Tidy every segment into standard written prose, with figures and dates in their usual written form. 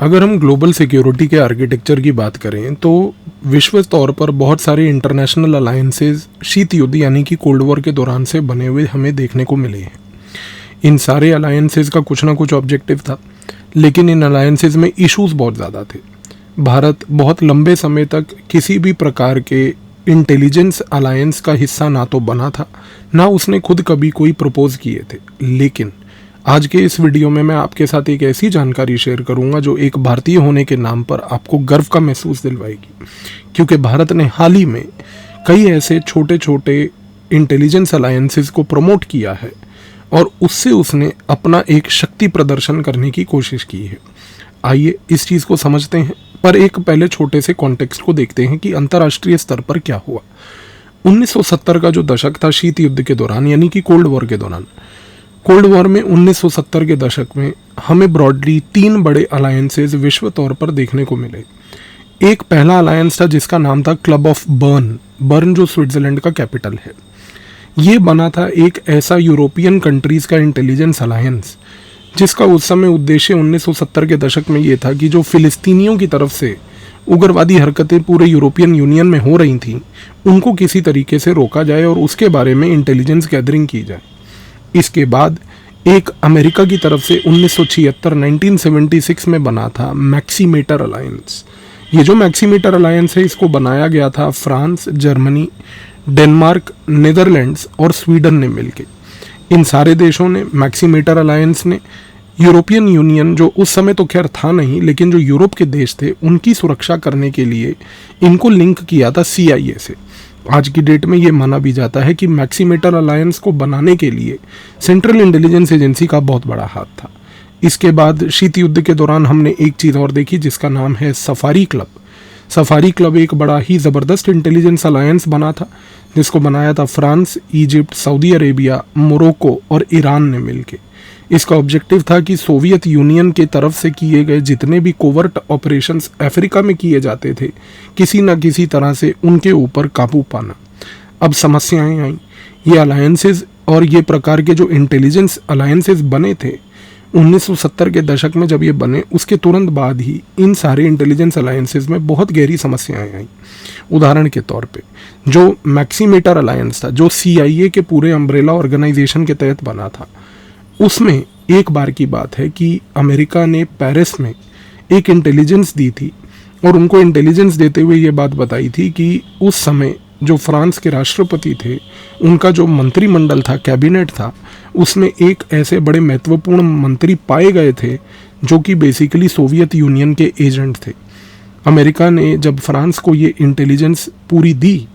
अगर हम global security के आर्किटेक्चर की बात करें तो विश्व तौर पर बहुत सारे इंटरनेशनल अलायंसेज शीत युद्ध यानी कि कोल्ड वॉर के दौरान से बने हुए हमें देखने को मिले हैं। इन सारे अलायंसेज का कुछ ना कुछ ऑब्जेक्टिव था, लेकिन इन अलायंसेज में इश्यूज बहुत ज़्यादा थे। भारत बहुत लंबे समय तक किसी भी प्रकार के इंटेलिजेंस अलायंस का हिस्सा ना तो बना था, ना उसने खुद कभी कोई प्रपोज किए थे। लेकिन आज के इस वीडियो में मैं आपके साथ एक ऐसी जानकारी शेयर करूंगा जो एक भारतीय होने के नाम पर आपको गर्व का महसूस दिलवाएगी, क्योंकि भारत ने हाल ही में कई ऐसे छोटे छोटे इंटेलिजेंस अलायंसेस को प्रमोट किया है और उससे उसने अपना एक शक्ति प्रदर्शन करने की कोशिश की है। आइए इस चीज़ को समझते हैं, पर एक पहले छोटे से कॉन्टेक्स्ट को देखते हैं कि अंतर्राष्ट्रीय स्तर पर क्या हुआ। 1970 का जो दशक था शीत युद्ध के दौरान यानी कि कोल्ड वॉर के दौरान, कोल्ड वॉर में 1970 के दशक में हमें ब्रॉडली 3 बड़े अलायंसेज विश्व तौर पर देखने को मिले। एक पहला अलायंस था जिसका नाम था क्लब ऑफ बर्न जो स्विट्जरलैंड का कैपिटल है। ये बना था एक ऐसा यूरोपियन कंट्रीज का इंटेलिजेंस अलायंस जिसका उस समय उद्देश्य 1970 के दशक में ये था कि जो फिलिस्तीनियों की तरफ से उग्रवादी हरकतें पूरे यूरोपियन यूनियन में हो रही थीं, उनको किसी तरीके से रोका जाए और उसके बारे में इंटेलिजेंस गैदरिंग की जाए। इसके बाद एक अमेरिका की तरफ से 1976 में बना था मैक्सीमेटर अलायंस। ये जो मैक्सीमेटर अलायंस है, इसको बनाया गया था फ्रांस, जर्मनी, डेनमार्क, नीदरलैंड्स और स्वीडन ने मिलकर। इन सारे देशों ने, मैक्सीमेटर अलायंस ने यूरोपियन यूनियन, जो उस समय तो खैर था नहीं, लेकिन जो यूरोप के देश थे उनकी सुरक्षा करने के लिए इनको लिंक किया था CIA से। आज की डेट में ये माना भी जाता है कि मैक्सीमेटर अलायंस को बनाने के लिए सेंट्रल इंटेलिजेंस एजेंसी का बहुत बड़ा हाथ था। इसके बाद शीत युद्ध के दौरान हमने एक चीज़ और देखी जिसका नाम है सफारी क्लब। सफारी क्लब एक बड़ा ही ज़बरदस्त इंटेलिजेंस अलायंस बना था जिसको बनाया था France, Egypt, Saudi Arabia, Morocco और ईरान ने मिलकर। इसका ऑब्जेक्टिव था कि सोवियत यूनियन के तरफ से किए गए जितने भी कोवर्ट ऑपरेशंस अफ्रीका में किए जाते थे, किसी न किसी तरह से उनके ऊपर काबू पाना। अब समस्याएं आई। ये अलायंसेज और ये प्रकार के जो इंटेलिजेंस अलायंसेज बने थे 1970 के दशक में, जब ये बने उसके तुरंत बाद ही इन सारे इंटेलिजेंस अलायंसेज में बहुत गहरी समस्याएं आई। उदाहरण के तौर पे जो मैक्सीमेटर अलायंस था, जो CIA के पूरे अम्ब्रेला ऑर्गेनाइजेशन के तहत बना था, उसमें एक बार की बात है कि अमेरिका ने पेरिस में एक इंटेलिजेंस दी थी और उनको इंटेलिजेंस देते हुए ये बात बताई थी कि उस समय जो फ्रांस के राष्ट्रपति थे, उनका जो मंत्रिमंडल था, कैबिनेट था, उसमें एक ऐसे बड़े महत्वपूर्ण मंत्री पाए गए थे जो कि बेसिकली सोवियत यूनियन के एजेंट थे। अमेरिका ने जब फ्रांस को ये इंटेलिजेंस पूरी दी,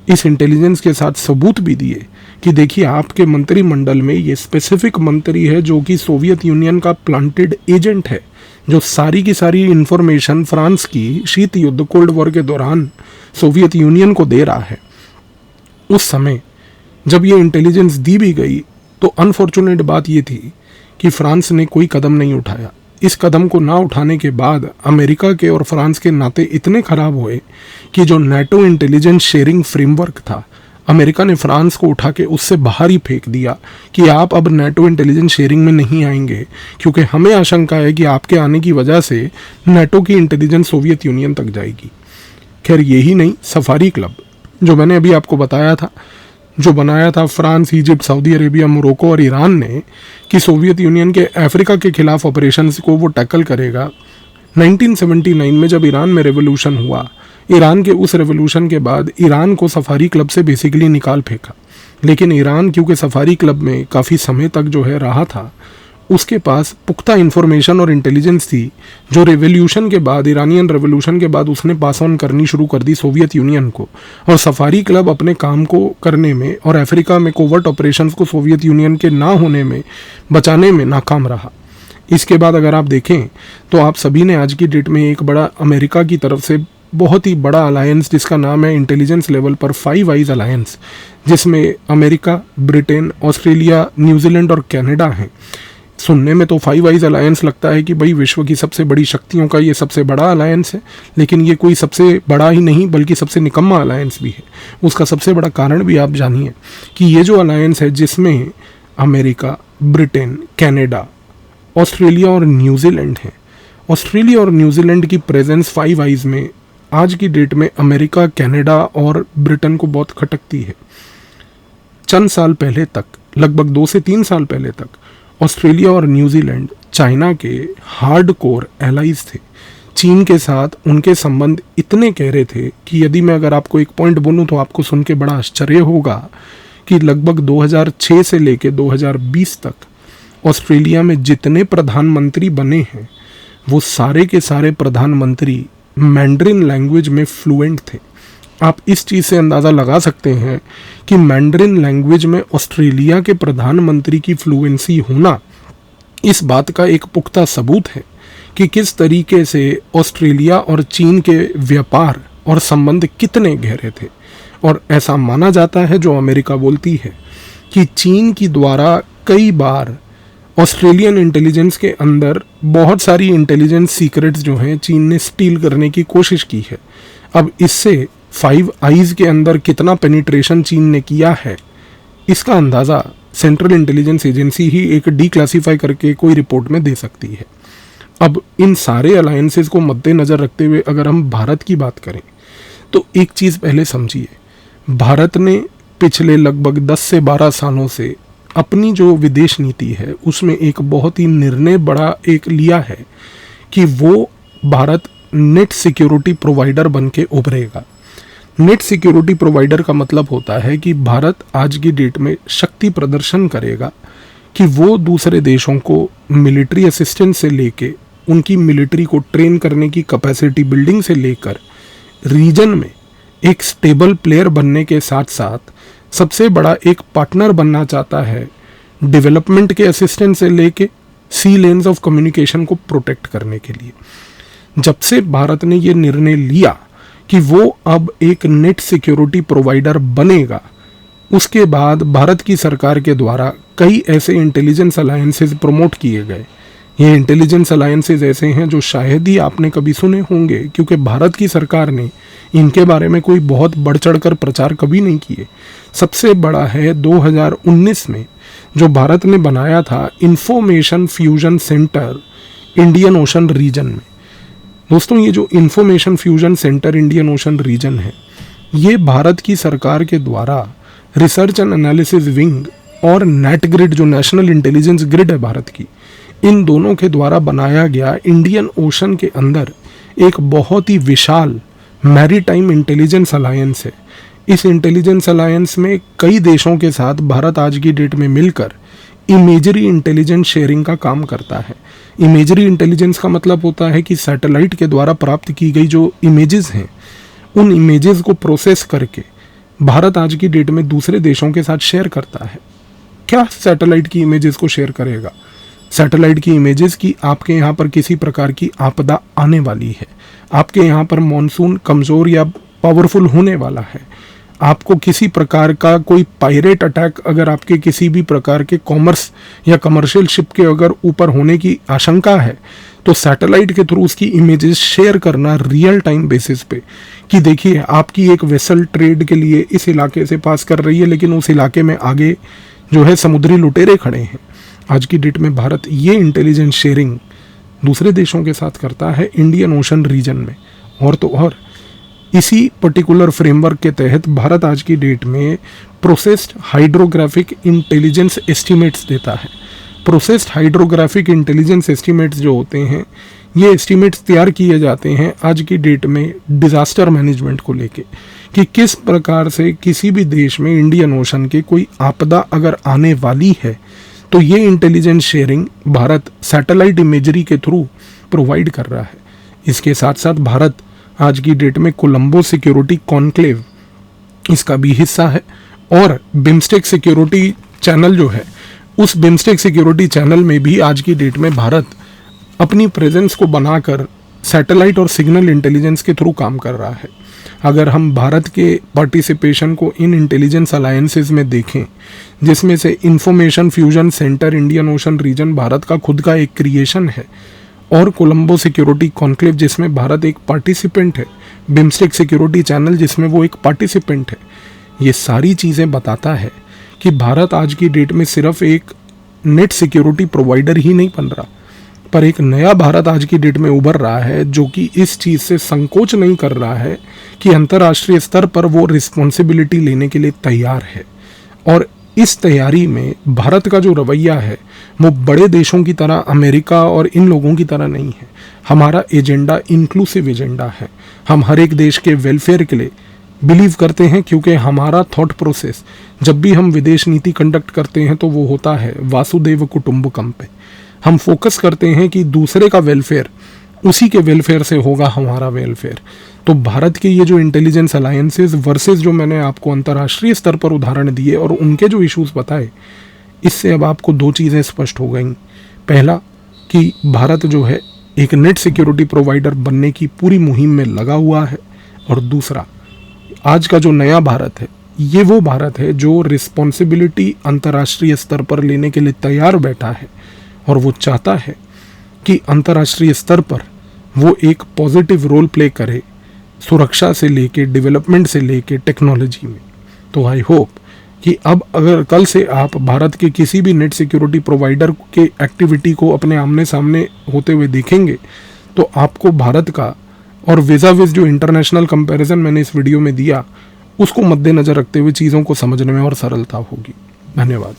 इस इंटेलिजेंस के साथ सबूत भी दिए कि देखिए आपके मंत्रिमंडल में ये स्पेसिफिक मंत्री है जो कि सोवियत यूनियन का प्लांटेड एजेंट है, जो सारी की सारी इंफॉर्मेशन फ्रांस की शीत युद्ध कोल्ड वॉर के दौरान सोवियत यूनियन को दे रहा है। उस समय जब ये इंटेलिजेंस दी भी गई तो अनफॉर्चुनेट बात ये थी कि फ्रांस ने कोई कदम नहीं उठाया। इस कदम को ना उठाने के बाद अमेरिका के और फ्रांस के नाते इतने खराब हुए कि जो नेटो इंटेलिजेंस शेयरिंग फ्रेमवर्क था, अमेरिका ने फ्रांस को उठा के उससे बाहर ही फेंक दिया कि आप अब नेटो इंटेलिजेंस शेयरिंग में नहीं आएंगे, क्योंकि हमें आशंका है कि आपके आने की वजह से नेटो की इंटेलिजेंस सोवियत यूनियन तक जाएगी। खैर यही नहीं, सफारी क्लब जो मैंने अभी आपको बताया था, जो बनाया था France, Egypt, Saudi Arabia, Morocco और ईरान ने, कि सोवियत यूनियन के अफ्रीका के खिलाफ ऑपरेशंस को वो टैकल करेगा। 1979 में जब ईरान में रेवोल्यूशन हुआ, ईरान के उस रेवोल्यूशन के बाद ईरान को सफारी क्लब से बेसिकली निकाल फेंका। लेकिन ईरान क्योंकि सफारी क्लब में काफ़ी समय तक जो है रहा था, उसके पास पुख्ता इन्फॉर्मेशन और इंटेलिजेंस थी जो रेवोल्यूशन के बाद, ईरानियन रेवोल्यूशन के बाद उसने पास ऑन करनी शुरू कर दी सोवियत यूनियन को। और सफारी क्लब अपने काम को करने में और अफ्रीका में कोवर्ट ऑपरेशंस को सोवियत यूनियन के ना होने में बचाने में नाकाम रहा। इसके बाद अगर आप देखें तो आप सभी ने आज की डेट में एक बड़ा अमेरिका की तरफ से बहुत ही बड़ा अलायंस जिसका नाम है इंटेलिजेंस लेवल पर 5 आइज अलायंस, जिसमें अमेरिका, ब्रिटेन, ऑस्ट्रेलिया, न्यूजीलैंड और कनाडा हैं। सुनने में तो 5 आइज अलायंस लगता है कि भाई विश्व की सबसे बड़ी शक्तियों का ये सबसे बड़ा अलायंस है, लेकिन ये कोई सबसे बड़ा ही नहीं बल्कि सबसे निकम्मा अलायंस भी है। उसका सबसे बड़ा कारण भी आप जानिए कि ये जो अलायंस है जिसमें अमेरिका, ब्रिटेन, कनाडा, ऑस्ट्रेलिया और न्यूजीलैंड है, ऑस्ट्रेलिया और न्यूजीलैंड की प्रेजेंस फाइव आइज में आज की डेट में अमेरिका, कनाडा और ब्रिटेन को बहुत खटकती है। चंद साल पहले तक, लगभग 2 से 3 साल पहले तक, ऑस्ट्रेलिया और न्यूजीलैंड चाइना के हार्ड कोर एलाइज थे। चीन के साथ उनके संबंध इतने गहरे थे कि यदि मैं अगर आपको एक पॉइंट बोलूं तो आपको सुन के बड़ा आश्चर्य होगा कि लगभग 2006 से लेकर 2020 तक ऑस्ट्रेलिया में जितने प्रधानमंत्री बने हैं वो सारे के सारे प्रधानमंत्री मैंड्रिन लैंग्वेज में फ्लुएंट थे। आप इस चीज़ से अंदाज़ा लगा सकते हैं कि मैंड्रिन लैंग्वेज में ऑस्ट्रेलिया के प्रधानमंत्री की फ्लुएंसी होना इस बात का एक पुख्ता सबूत है कि किस तरीके से ऑस्ट्रेलिया और चीन के व्यापार और संबंध कितने गहरे थे। और ऐसा माना जाता है, जो अमेरिका बोलती है, कि चीन की द्वारा कई बार ऑस्ट्रेलियन इंटेलिजेंस के अंदर बहुत सारी इंटेलिजेंस सीक्रेट्स जो हैं चीन ने स्टील करने की कोशिश की है। अब इससे फाइव आइज के अंदर कितना पेनिट्रेशन चीन ने किया है, इसका अंदाज़ा सेंट्रल इंटेलिजेंस एजेंसी ही एक डीक्लासीफाई करके कोई रिपोर्ट में दे सकती है। अब इन सारे अलायंसेस को मद्देनज़र रखते हुए अगर हम भारत की बात करें तो एक चीज़ पहले समझिए, भारत ने पिछले लगभग 10 से 12 सालों से अपनी जो विदेश नीति है उसमें एक बहुत ही निर्णय बड़ा एक लिया है कि वो भारत नेट सिक्योरिटी प्रोवाइडर बन के उभरेगा। नेट सिक्योरिटी प्रोवाइडर का मतलब होता है कि भारत आज की डेट में शक्ति प्रदर्शन करेगा कि वो दूसरे देशों को मिलिट्री असिस्टेंस से लेके उनकी मिलिट्री को ट्रेन करने की कैपेसिटी बिल्डिंग से लेकर रीजन में एक स्टेबल प्लेयर बनने के साथ साथ सबसे बड़ा एक पार्टनर बनना चाहता है, डेवलपमेंट के असिस्टेंस से लेके सी लेन्स ऑफ कम्युनिकेशन को प्रोटेक्ट करने के लिए। जब से भारत ने ये निर्णय लिया कि वो अब एक नेट सिक्योरिटी प्रोवाइडर बनेगा, उसके बाद भारत की सरकार के द्वारा कई ऐसे इंटेलिजेंस अलायंसेस प्रमोट किए गए। ये इंटेलिजेंस अलायंसेस ऐसे हैं जो शायद ही आपने कभी सुने होंगे, क्योंकि भारत की सरकार ने इनके बारे में कोई बहुत बढ़ चढ़कर प्रचार कभी नहीं किए। सबसे बड़ा है 2019 में जो भारत ने बनाया था information fusion centre Indian Ocean region में। दोस्तों, ये जो information fusion centre Indian Ocean region है, ये भारत की सरकार के द्वारा रिसर्च एंड एनालिसिस विंग और नेट ग्रिड, जो नेशनल इंटेलिजेंस ग्रिड है भारत की, इन दोनों के द्वारा बनाया गया इंडियन ओशन के अंदर एक बहुत ही विशाल मैरीटाइम इंटेलिजेंस अलायंस है। इस इंटेलिजेंस अलायंस में कई देशों के साथ भारत आज की डेट में मिलकर इमेजरी इंटेलिजेंस शेयरिंग का काम करता है। इमेजरी इंटेलिजेंस का मतलब होता है कि सैटेलाइट के द्वारा प्राप्त की गई जो इमेजेस हैं, उन इमेजेस को प्रोसेस करके भारत आज की डेट में दूसरे देशों के साथ शेयर करता है। क्या सैटेलाइट की इमेजेस को शेयर करेगा? सैटेलाइट की इमेजेस की आपके यहाँ पर किसी प्रकार की आपदा आने वाली है, आपके यहाँ पर मॉनसून कमज़ोर या पावरफुल होने वाला है, आपको किसी प्रकार का कोई पायरेट अटैक अगर आपके किसी भी प्रकार के कॉमर्स या कमर्शियल शिप के अगर ऊपर होने की आशंका है, तो सैटेलाइट के थ्रू उसकी इमेजेस शेयर करना रियल टाइम बेसिस पे कि देखिए आपकी एक वेसल ट्रेड के लिए इस इलाके से पास कर रही है, लेकिन उस इलाके में आगे जो है समुद्री लुटेरे खड़े हैं। आज की डेट में भारत ये इंटेलिजेंस शेयरिंग दूसरे देशों के साथ करता है इंडियन ओशन रीजन में। और तो और इसी पर्टिकुलर फ्रेमवर्क के तहत भारत आज की डेट में प्रोसेस्ड हाइड्रोग्राफिक इंटेलिजेंस एस्टीमेट्स देता है। प्रोसेस्ड हाइड्रोग्राफिक इंटेलिजेंस एस्टीमेट्स जो होते हैं, ये एस्टीमेट्स तैयार किए जाते हैं आज की डेट में डिज़ास्टर मैनेजमेंट को लेके कि किस प्रकार से किसी भी देश में इंडियन ओशन के कोई आपदा अगर आने वाली है तो ये intelligence sharing Bharat satellite imagery के थ्रू प्रोवाइड कर रहा है। इसके साथ साथ भारत आज की डेट में कोलंबो सिक्योरिटी कॉन्क्लेव इसका भी हिस्सा है, और बिम्स्टेक सिक्योरिटी चैनल जो है, उस बिम्स्टेक सिक्योरिटी चैनल में भी आज की डेट में भारत अपनी प्रेजेंस को बनाकर सैटेलाइट और सिग्नल इंटेलिजेंस के थ्रू काम कर रहा है। अगर हम भारत के पार्टिसिपेशन को इन इंटेलिजेंस अलायंसेस में देखें, जिसमें से information fusion centre Indian Ocean region Bharat का खुद का एक क्रिएशन है, और कोलंबो सिक्योरिटी कॉन्क्लेव जिसमें भारत एक पार्टिसिपेंट है, बिम्स्टेक सिक्योरिटी चैनल जिसमें वो एक पार्टिसिपेंट है, ये सारी चीज़ें बताता है कि भारत आज की डेट में सिर्फ एक नेट सिक्योरिटी प्रोवाइडर ही नहीं बन रहा, पर एक नया भारत आज की डेट में उभर रहा है जो कि इस चीज़ से संकोच नहीं कर रहा है कि अंतर्राष्ट्रीय स्तर पर वो रिस्पॉन्सिबिलिटी लेने के लिए तैयार है। और इस तैयारी में भारत का जो रवैया है वो बड़े देशों की तरह, अमेरिका और इन लोगों की तरह नहीं है। हमारा एजेंडा इंक्लूसिव एजेंडा है। हम हर एक देश के वेलफेयर के लिए बिलीव करते हैं, क्योंकि हमारा थॉट प्रोसेस जब भी हम विदेश नीति कंडक्ट करते हैं तो वो होता है वासुदेव कुटुंबकम पे। हम फोकस करते हैं कि दूसरे का वेलफेयर, उसी के वेलफेयर से होगा हमारा वेलफेयर। तो भारत के ये जो इंटेलिजेंस अलायंसेस वर्सेस जो मैंने आपको अंतर्राष्ट्रीय स्तर पर उदाहरण दिए और उनके जो इश्यूज बताए, इससे अब आपको दो चीज़ें स्पष्ट हो गई। पहला कि भारत जो है एक नेट सिक्योरिटी प्रोवाइडर बनने की पूरी मुहिम में लगा हुआ है, और दूसरा आज का जो नया भारत है ये वो भारत है जो रिस्पॉन्सिबिलिटी अंतर्राष्ट्रीय स्तर पर लेने के लिए तैयार बैठा है, और वो चाहता है कि अंतर्राष्ट्रीय स्तर पर वो एक पॉजिटिव रोल प्ले करे, सुरक्षा से लेके डेवलपमेंट से लेके टेक्नोलॉजी में। तो आई होप कि अब अगर कल से आप भारत के किसी भी नेट सिक्योरिटी प्रोवाइडर के एक्टिविटी को अपने आमने सामने होते हुए देखेंगे तो आपको भारत का और विज़ाविज़ जो इंटरनेशनल कंपैरिजन मैंने इस वीडियो में दिया उसको मद्देनज़र रखते हुए चीज़ों को समझने में और सरलता होगी। धन्यवाद।